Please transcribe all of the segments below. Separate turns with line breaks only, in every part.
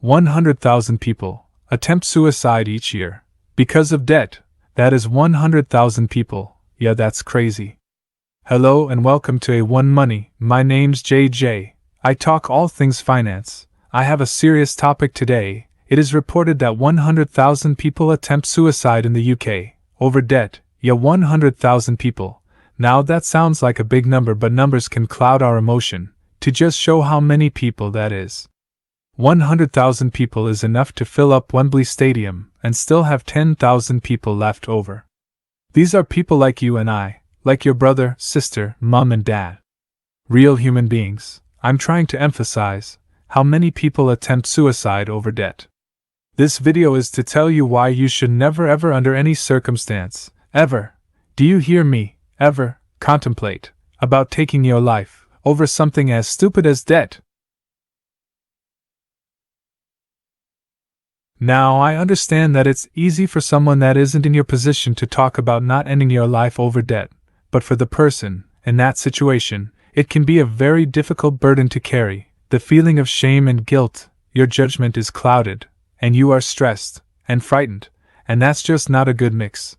100,000 people attempt suicide each year because of debt. That is 100,000 people. Yeah, that's crazy. Hello and welcome to A1 Money. My name's JJ. I talk all things finance. I have a serious topic today. It is reported that 100,000 people attempt suicide in the UK over debt. Yeah, 100,000 people. Now that sounds like a big number, but numbers can cloud our emotion. To just show how many people that is. 100,000 people is enough to fill up Wembley Stadium and still have 10,000 people left over. These are people like you and I, like your brother, sister, mom and dad. Real human beings. I'm trying to emphasize how many people attempt suicide over debt. This video is to tell you why you should never ever under any circumstance, ever, do you hear me, ever, contemplate about taking your life over something as stupid as debt. Now, I understand that it's easy for someone that isn't in your position to talk about not ending your life over debt, but for the person in that situation, it can be a very difficult burden to carry. The feeling of shame and guilt, your judgment is clouded, and you are stressed and frightened, and that's just not a good mix.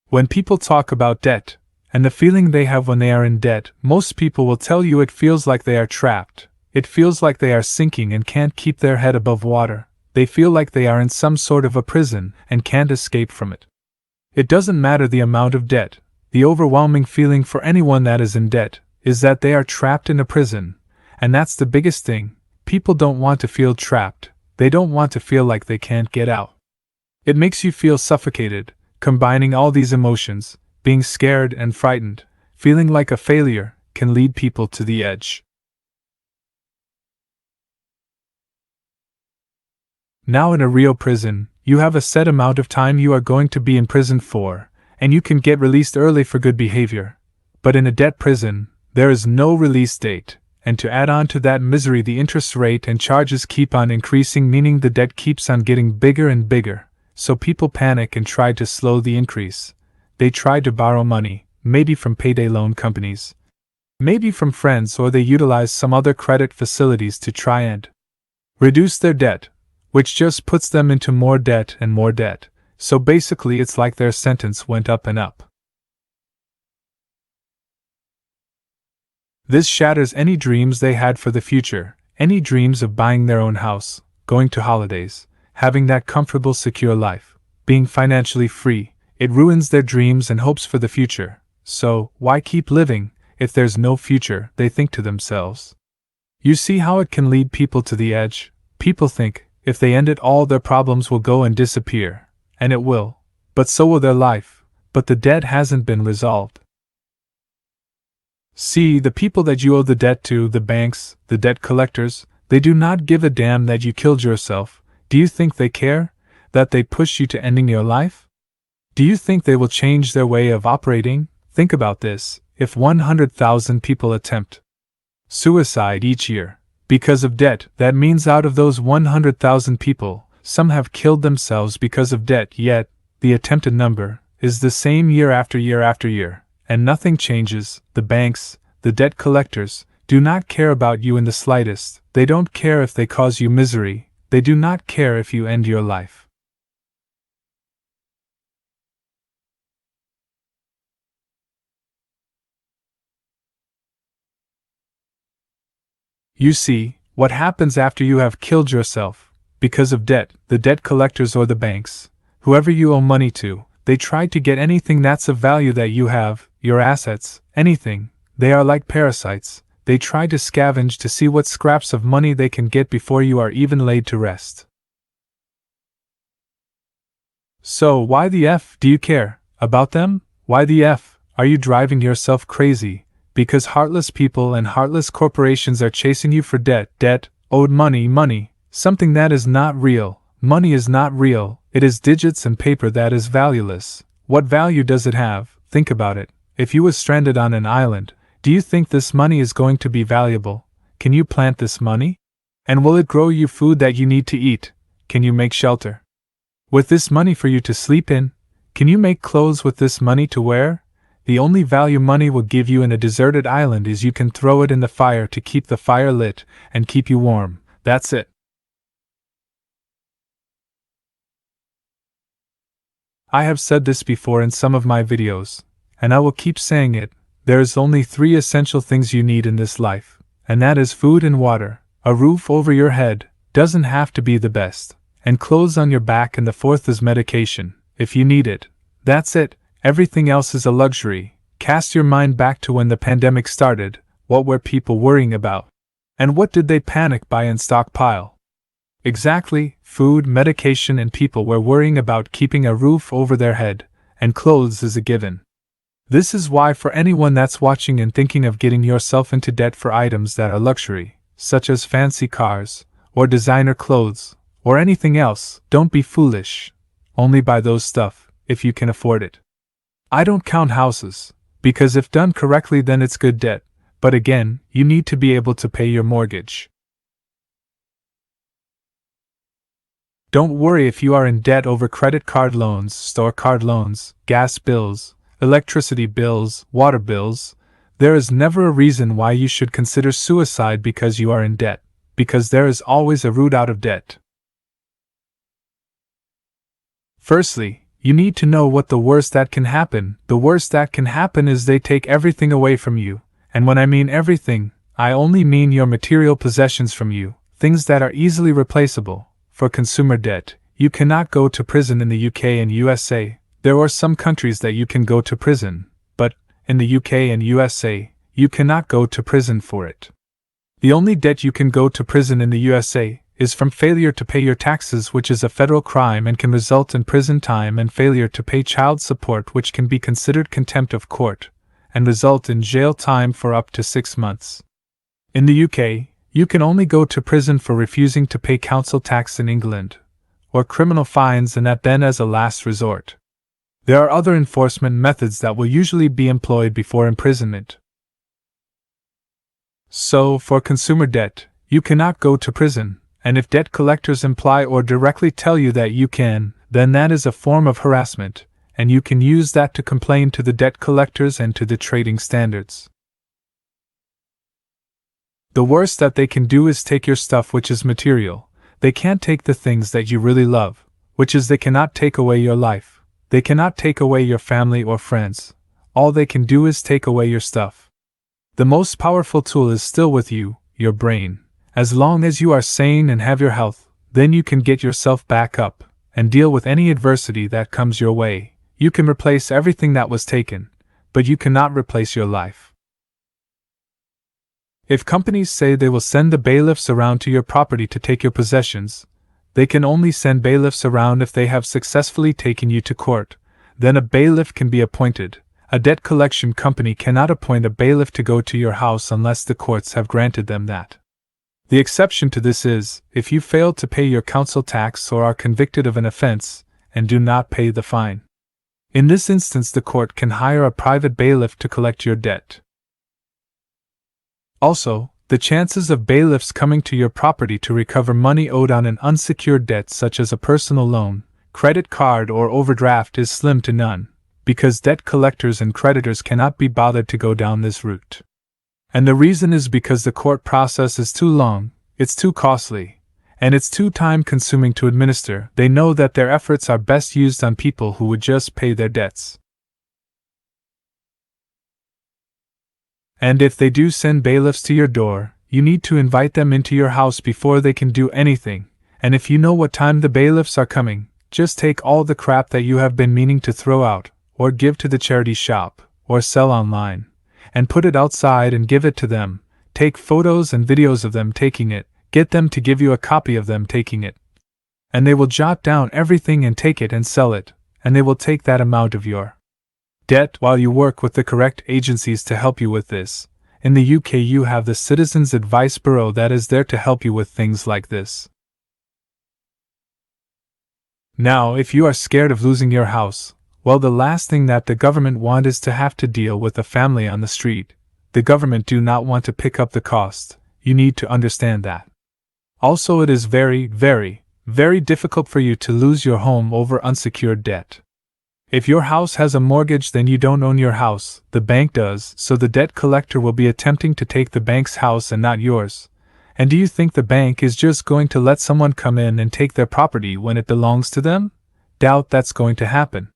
When people talk about debt, and the feeling they have when they are in debt, most people will tell you it feels like they are trapped. It feels like they are sinking and can't keep their head above water. They feel like they are in some sort of a prison and can't escape from it. It doesn't matter the amount of debt. The overwhelming feeling for anyone that is in debt is that they are trapped in a prison, and that's the biggest thing. People don't want to feel trapped. They don't want to feel like they can't get out. It makes you feel suffocated, combining all these emotions, being scared and frightened, feeling like a failure, can lead people to the edge. Now in a real prison, you have a set amount of time you are going to be in prison for, and you can get released early for good behavior. But in a debt prison, there is no release date, and to add on to that misery, the interest rate and charges keep on increasing, meaning the debt keeps on getting bigger and bigger, so people panic and try to slow the increase. They try to borrow money, maybe from payday loan companies, maybe from friends, or they utilize some other credit facilities to try and reduce their debt, which just puts them into more debt and more debt. So basically it's like their sentence went up and up. This shatters any dreams they had for the future, any dreams of buying their own house, going to holidays, having that comfortable, secure life, being financially free. It ruins their dreams and hopes for the future. So, why keep living if there's no future, they think to themselves. You see how it can lead people to the edge? People think, if they end it, all their problems will go and disappear, and it will, but so will their life, but the debt hasn't been resolved. See, the people that you owe the debt to, the banks, the debt collectors, they do not give a damn that you killed yourself. Do you think they care? That they push you to ending your life? Do you think they will change their way of operating? Think about this. If 100,000 people attempt suicide each year because of debt, that means out of those 100,000 people, some have killed themselves because of debt, yet the attempted number is the same year after year after year, and nothing changes. The banks, the debt collectors, do not care about you in the slightest. They don't care if they cause you misery. They do not care if you end your life. You see, what happens after you have killed yourself, because of debt, the debt collectors or the banks, whoever you owe money to, they try to get anything that's of value that you have, your assets, anything. They are like parasites. They try to scavenge to see what scraps of money they can get before you are even laid to rest. So why the F do you care about them? Why the F are you driving yourself crazy? Because heartless people and heartless corporations are chasing you for debt, owed money, something that is not real. Money is not real, it is digits and paper that is valueless. What value does it have? Think about it. If you were stranded on an island, do you think this money is going to be valuable? Can you plant this money? And will it grow you food that you need to eat? Can you make shelter with this money for you to sleep in? Can you make clothes with this money to wear? The only value money will give you in a deserted island is you can throw it in the fire to keep the fire lit and keep you warm. That's it. I have said this before in some of my videos, and I will keep saying it. There is only 3 essential things you need in this life, and that is food and water, a roof over your head, doesn't have to be the best, and clothes on your back, and the 4th is medication, if you need it. That's it, everything else is a luxury. Cast your mind back to when the pandemic started. What were people worrying about? And what did they panic buy and stockpile? Exactly, food, medication, and people were worrying about keeping a roof over their head, and clothes is a given. This is why, for anyone that's watching and thinking of getting yourself into debt for items that are luxury, such as fancy cars, or designer clothes, or anything else, don't be foolish. Only buy those stuff, if you can afford it. I don't count houses, because if done correctly then it's good debt, but again, you need to be able to pay your mortgage. Don't worry if you are in debt over credit card loans, store card loans, gas bills, electricity bills, water bills. There is never a reason why you should consider suicide because you are in debt, because there is always a route out of debt. Firstly, you need to know what the worst that can happen. The worst that can happen is they take everything away from you, and when I mean everything, I only mean your material possessions from you, things that are easily replaceable. For consumer debt, you cannot go to prison in the UK and USA. There are some countries that you can go to prison, but in the UK and USA, you cannot go to prison for it. The only debt you can go to prison in the USA is from failure to pay your taxes, which is a federal crime and can result in prison time, and failure to pay child support, which can be considered contempt of court and result in jail time for up to 6 months. In the UK, you can only go to prison for refusing to pay council tax in England, or criminal fines, and that then as a last resort. There are other enforcement methods that will usually be employed before imprisonment. So, for consumer debt, you cannot go to prison, and if debt collectors imply or directly tell you that you can, then that is a form of harassment, and you can use that to complain to the debt collectors and to the trading standards. The worst that they can do is take your stuff, which is material. They can't take the things that you really love, which is they cannot take away your life. They cannot take away your family or friends. All they can do is take away your stuff. The most powerful tool is still with you, your brain. As long as you are sane and have your health, then you can get yourself back up and deal with any adversity that comes your way. You can replace everything that was taken, but you cannot replace your life. If companies say they will send the bailiffs around to your property to take your possessions, they can only send bailiffs around if they have successfully taken you to court. Then a bailiff can be appointed. A debt collection company cannot appoint a bailiff to go to your house unless the courts have granted them that. The exception to this is, if you fail to pay your council tax or are convicted of an offense, and do not pay the fine. In this instance, the court can hire a private bailiff to collect your debt. Also, the chances of bailiffs coming to your property to recover money owed on an unsecured debt such as a personal loan, credit card, or overdraft is slim to none, because debt collectors and creditors cannot be bothered to go down this route. And the reason is because the court process is too long, it's too costly, and it's too time-consuming to administer. They know that their efforts are best used on people who would just pay their debts. And if they do send bailiffs to your door, you need to invite them into your house before they can do anything, and if you know what time the bailiffs are coming, just take all the crap that you have been meaning to throw out, or give to the charity shop, or sell online, and put it outside and give it to them. Take photos and videos of them taking it, get them to give you a copy of them taking it. And they will jot down everything and take it and sell it, and they will take that amount of your debt while you work with the correct agencies to help you with this. In the UK, you have the Citizens Advice Bureau that is there to help you with things like this. Now, if you are scared of losing your house, well, the last thing that the government want is to have to deal with a family on the street. The government do not want to pick up the cost. You need to understand that. Also, it is very, very, very difficult for you to lose your home over unsecured debt. If your house has a mortgage, then you don't own your house, the bank does, so the debt collector will be attempting to take the bank's house and not yours. And do you think the bank is just going to let someone come in and take their property when it belongs to them? Doubt that's going to happen.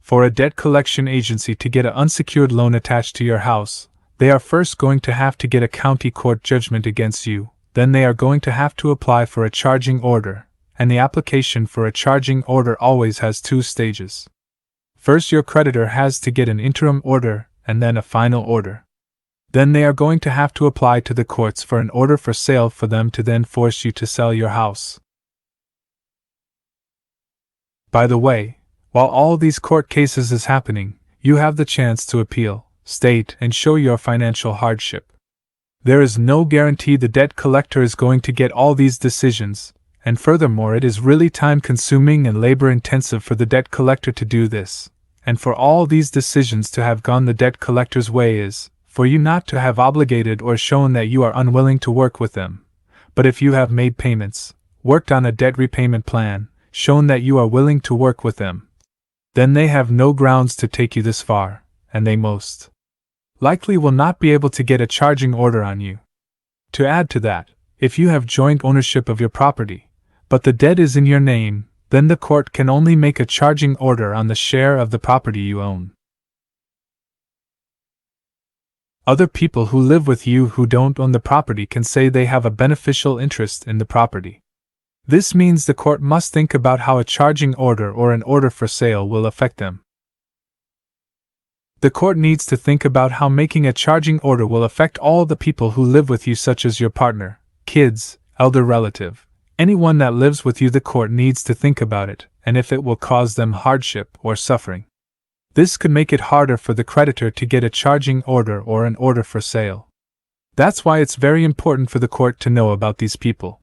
For a debt collection agency to get an unsecured loan attached to your house, they are first going to have to get a county court judgment against you, then they are going to have to apply for a charging order, and the application for a charging order always has 2 stages. First, your creditor has to get an interim order, and then a final order. Then they are going to have to apply to the courts for an order for sale for them to then force you to sell your house. By the way, while all these court cases is happening, you have the chance to appeal, state, and show your financial hardship. There is no guarantee the debt collector is going to get all these decisions, and furthermore it is really time-consuming and labor-intensive for the debt collector to do this, and for all these decisions to have gone the debt collector's way is, for you not to have obligated or shown that you are unwilling to work with them. But if you have made payments, worked on a debt repayment plan, shown that you are willing to work with them, then they have no grounds to take you this far, and they most likely will not be able to get a charging order on you. To add to that, if you have joint ownership of your property, but the debt is in your name, then the court can only make a charging order on the share of the property you own. Other people who live with you who don't own the property can say they have a beneficial interest in the property. This means the court must think about how a charging order or an order for sale will affect them. The court needs to think about how making a charging order will affect all the people who live with you, such as your partner, kids, elder relative, anyone that lives with you. The court needs to think about it, and if it will cause them hardship or suffering. This could make it harder for the creditor to get a charging order or an order for sale. That's why it's very important for the court to know about these people.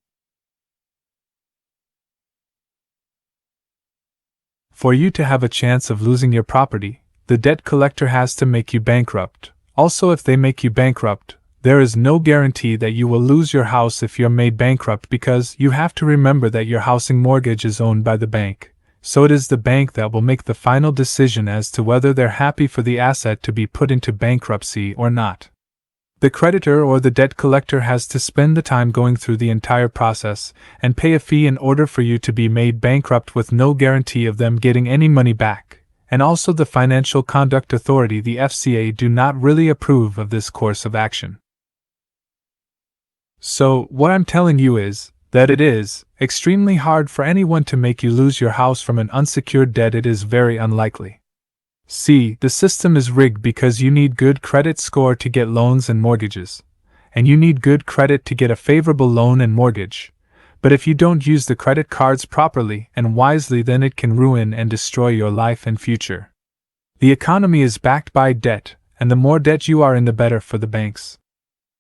For you to have a chance of losing your property, the debt collector has to make you bankrupt. Also, if they make you bankrupt, there is no guarantee that you will lose your house if you're made bankrupt, because you have to remember that your housing mortgage is owned by the bank, so it is the bank that will make the final decision as to whether they're happy for the asset to be put into bankruptcy or not. The creditor or the debt collector has to spend the time going through the entire process and pay a fee in order for you to be made bankrupt with no guarantee of them getting any money back. And also the Financial Conduct Authority, the FCA, do not really approve of this course of action. So, what I'm telling you is that it is extremely hard for anyone to make you lose your house from an unsecured debt. It is very unlikely. See, the system is rigged because you need good credit score to get loans and mortgages, and you need good credit to get a favorable loan and mortgage. But if you don't use the credit cards properly and wisely, then it can ruin and destroy your life and future. The economy is backed by debt, and the more debt you are in, the better for the banks.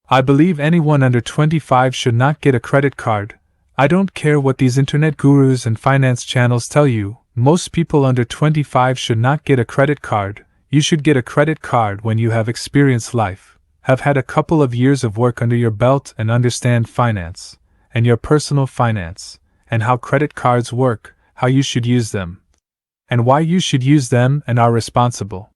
I believe anyone under 25 should not get a credit card. I don't care what these internet gurus and finance channels tell you. Most people under 25 should not get a credit card. You should get a credit card when you have experienced life, have had a couple of years of work under your belt, and understand finance, and your personal finance, and how credit cards work, how you should use them, and why you should use them, and are responsible.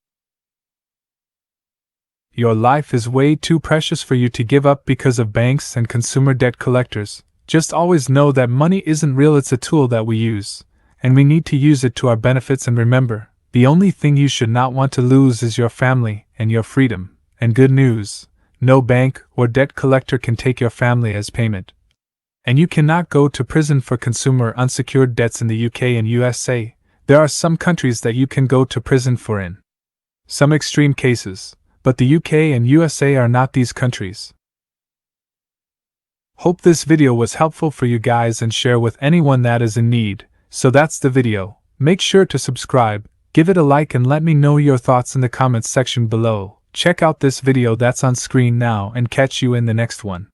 Your life is way too precious for you to give up because of banks and consumer debt collectors. Just always know that money isn't real, it's a tool that we use, and we need to use it to our benefits. And remember, the only thing you should not want to lose is your family and your freedom. And good news, no bank or debt collector can take your family as payment. And you cannot go to prison for consumer unsecured debts in the UK and USA. There are some countries that you can go to prison for in some extreme cases, but the UK and USA are not these countries. Hope this video was helpful for you guys, and share with anyone that is in need. So that's the video. Make sure to subscribe, give it a like, and let me know your thoughts in the comments section below. Check out this video that's on screen now, and catch you in the next one.